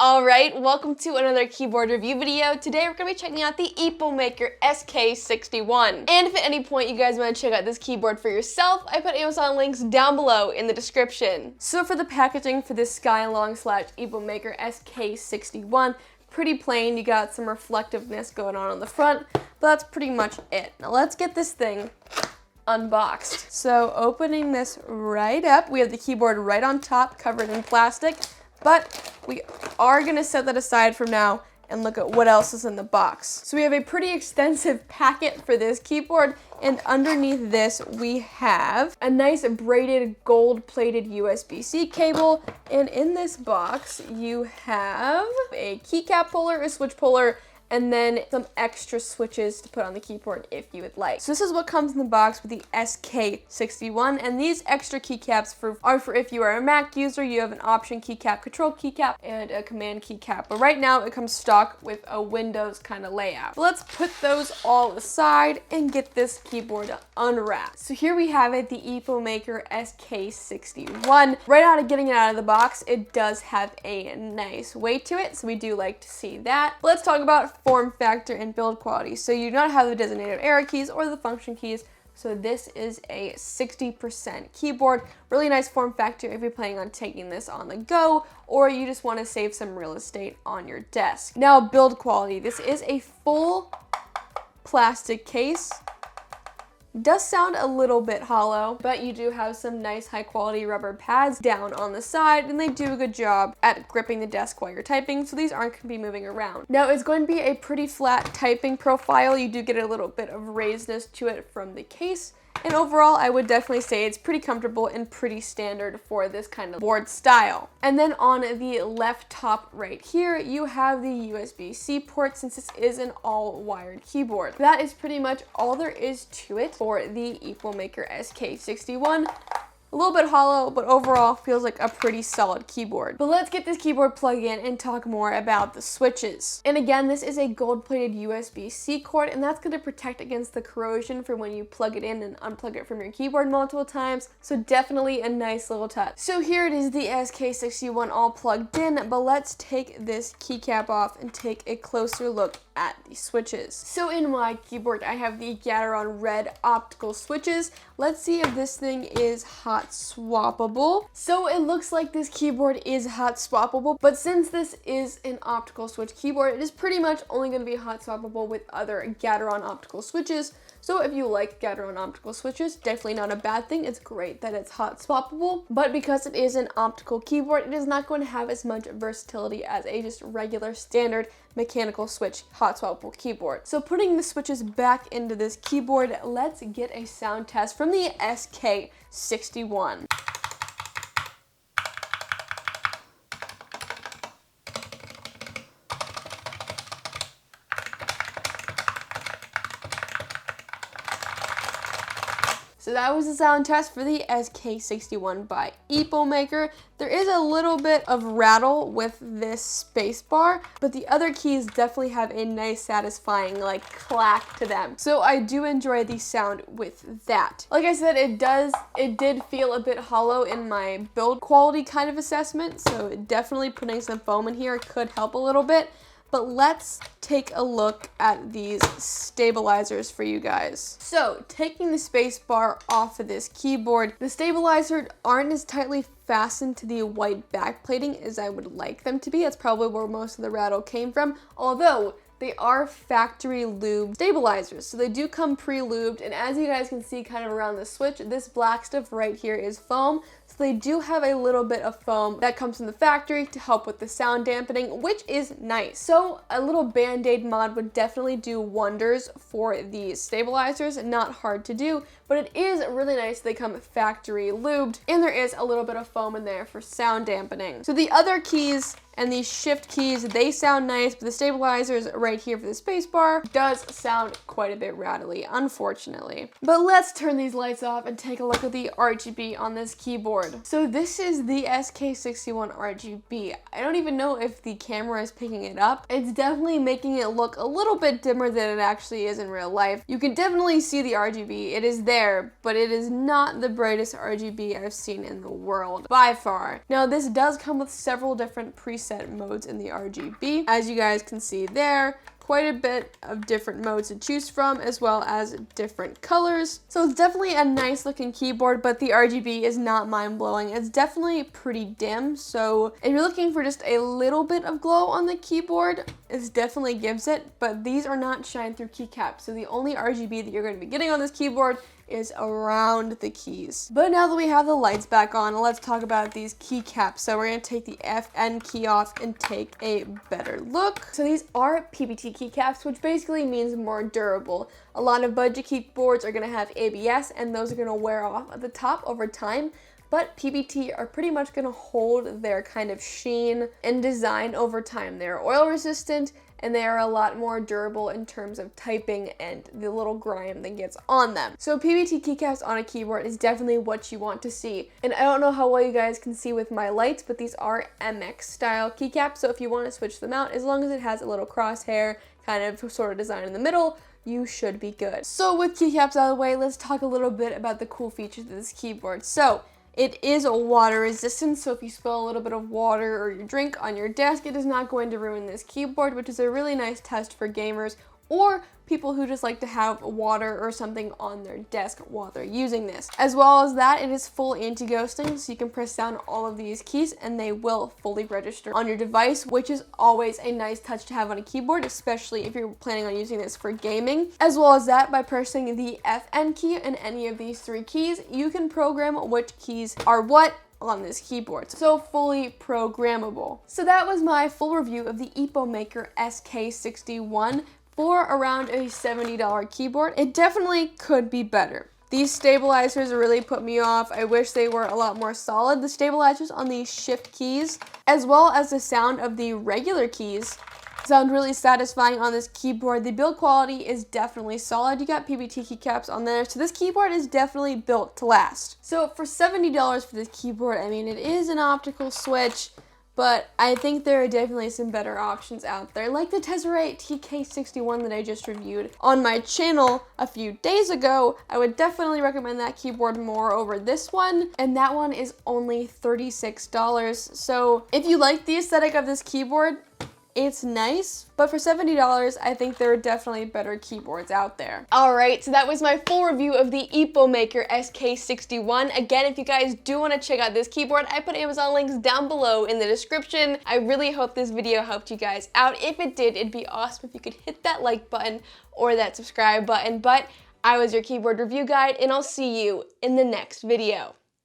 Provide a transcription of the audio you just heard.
Alright, welcome to another keyboard review video. Today we're going to be checking out the Epomaker SK61. And if at any point you guys want to check out this keyboard for yourself, I put Amazon links down below in the description. So for the packaging for this Skylong / Epomaker SK61, pretty plain. You got some reflectiveness going on the front, but that's pretty much it. Now let's get this thing unboxed. So opening this right up, we have the keyboard right on top covered in plastic. But we are going to set that aside for now and look at what else is in the box. So we have a pretty extensive packet for this keyboard, and underneath this we have a nice braided gold-plated USB-C cable, and in this box you have a keycap puller, a switch puller, and then some extra switches to put on the keyboard if you would like. So this is what comes in the box with the SK61, and these extra keycaps are for if you are a Mac user, you have an option keycap, control keycap, and a command keycap. But right now it comes stock with a Windows kind of layout. But let's put those all aside and get this keyboard unwrapped. So here we have it, the Epomaker SK61. Right out of getting it out of the box, it does have a nice weight to it, so we do like to see that. But let's talk about form factor and build quality. So you do not have the designated arrow keys or the function keys. So this is a 60% keyboard. Really nice form factor if you're planning on taking this on the go or you just want to save some real estate on your desk. Now build quality. This is a full plastic case. Does sound a little bit hollow, but you do have some nice high quality rubber pads down on the side, and they do a good job at gripping the desk while you're typing, so these aren't going to be moving around. Now it's going to be a pretty flat typing profile. You do get a little bit of raisedness to it from the case, and overall I would definitely say it's pretty comfortable and pretty standard for this kind of board style. And then on the left top right here you have the USB-C port, since this is an all wired keyboard. That is pretty much all there is to it for the Epomaker SK61. A little bit hollow, but overall feels like a pretty solid keyboard. But let's get this keyboard plugged in and talk more about the switches. And again, this is a gold-plated USB-C cord, and that's going to protect against the corrosion for when you plug it in and unplug it from your keyboard multiple times. So definitely a nice little touch. So here it is, the SK61 all plugged in, but let's take this keycap off and take a closer look at the switches. So in my keyboard, I have the Gateron Red optical switches. Let's see if this thing is hot-swappable. So it looks like this keyboard is hot-swappable, but since this is an optical switch keyboard, it is pretty much only going to be hot-swappable with other Gateron optical switches. So if you like Gateron optical switches, definitely not a bad thing. It's great that it's hot-swappable, but because it is an optical keyboard, it is not going to have as much versatility as a just regular standard mechanical switch hot-swappable keyboard. So putting the switches back into this keyboard, let's get a sound test from the SK61. So that was the sound test for the SK61 by Epomaker. There is a little bit of rattle with this space bar, but the other keys definitely have a nice satisfying like clack to them. So I do enjoy the sound with that. Like I said, it did feel a bit hollow in my build quality kind of assessment, so definitely putting some foam in here could help a little bit. But let's take a look at these stabilizers for you guys. So taking the space bar off of this keyboard, the stabilizers aren't as tightly fastened to the white backplating as I would like them to be. That's probably where most of the rattle came from, although they are factory lube stabilizers, so they do come pre-lubed, and as you guys can see kind of around the switch, this black stuff right here is foam, so they do have a little bit of foam that comes from the factory to help with the sound dampening, which is nice. So a little band-aid mod would definitely do wonders for these stabilizers. Not hard to do, but it is really nice they come factory lubed, and there is a little bit of foam in there for sound dampening. So the other keys and these shift keys, they sound nice, but the stabilizers right here for the spacebar does sound quite a bit rattly, unfortunately. But let's turn these lights off and take a look at the RGB on this keyboard. So this is the SK61 RGB. I don't even know if the camera is picking it up. It's definitely making it look a little bit dimmer than it actually is in real life. You can definitely see the RGB. It is there, but it is not the brightest RGB I've seen in the world by far. Now this does come with several different presets preset modes in the RGB. As you guys can see there, quite a bit of different modes to choose from, as well as different colors. So it's definitely a nice looking keyboard, but the RGB is not mind-blowing. It's definitely pretty dim, so if you're looking for just a little bit of glow on the keyboard, it definitely gives it, but these are not shine through keycaps, so the only RGB that you're going to be getting on this keyboard is around the keys. But now that we have the lights back on, let's talk about these keycaps. So we're gonna take the FN key off and take a better look. So these are PBT keycaps, which basically means more durable. A lot of budget keyboards are gonna have ABS, and those are gonna wear off at the top over time. But PBT are pretty much gonna hold their kind of sheen and design over time. They're oil resistant, and they are a lot more durable in terms of typing and the little grime that gets on them. So PBT keycaps on a keyboard is definitely what you want to see. And I don't know how well you guys can see with my lights, but these are MX style keycaps, so if you want to switch them out, as long as it has a little crosshair kind of sort of design in the middle, you should be good. So with keycaps out of the way, let's talk a little bit about the cool features of this keyboard. So it is water resistant, so if you spill a little bit of water or your drink on your desk, it is not going to ruin this keyboard, which is a really nice test for gamers or people who just like to have water or something on their desk while they're using this. As well as that, it is full anti-ghosting, so you can press down all of these keys and they will fully register on your device, which is always a nice touch to have on a keyboard, especially if you're planning on using this for gaming. As well as that, by pressing the FN key and any of these three keys, you can program which keys are what on this keyboard. So fully programmable. So that was my full review of the Epomaker SK61 for around a $70 keyboard. It definitely could be better. These stabilizers really put me off. I wish they were a lot more solid. The stabilizers on these shift keys, as well as the sound of the regular keys, sound really satisfying on this keyboard. The build quality is definitely solid. You got PBT keycaps on there, so this keyboard is definitely built to last. So for $70 for this keyboard, I mean, it is an optical switch, but I think there are definitely some better options out there, like the Tesseract TK61 that I just reviewed on my channel a few days ago. I would definitely recommend that keyboard more over this one, and that one is only $36. So if you like the aesthetic of this keyboard, it's nice, but for $70, I think there are definitely better keyboards out there. All right, so that was my full review of the Epomaker SK61. Again, if you guys do want to check out this keyboard, I put Amazon links down below in the description. I really hope this video helped you guys out. If it did, it'd be awesome if you could hit that like button or that subscribe button. But I was your keyboard review guide, and I'll see you in the next video.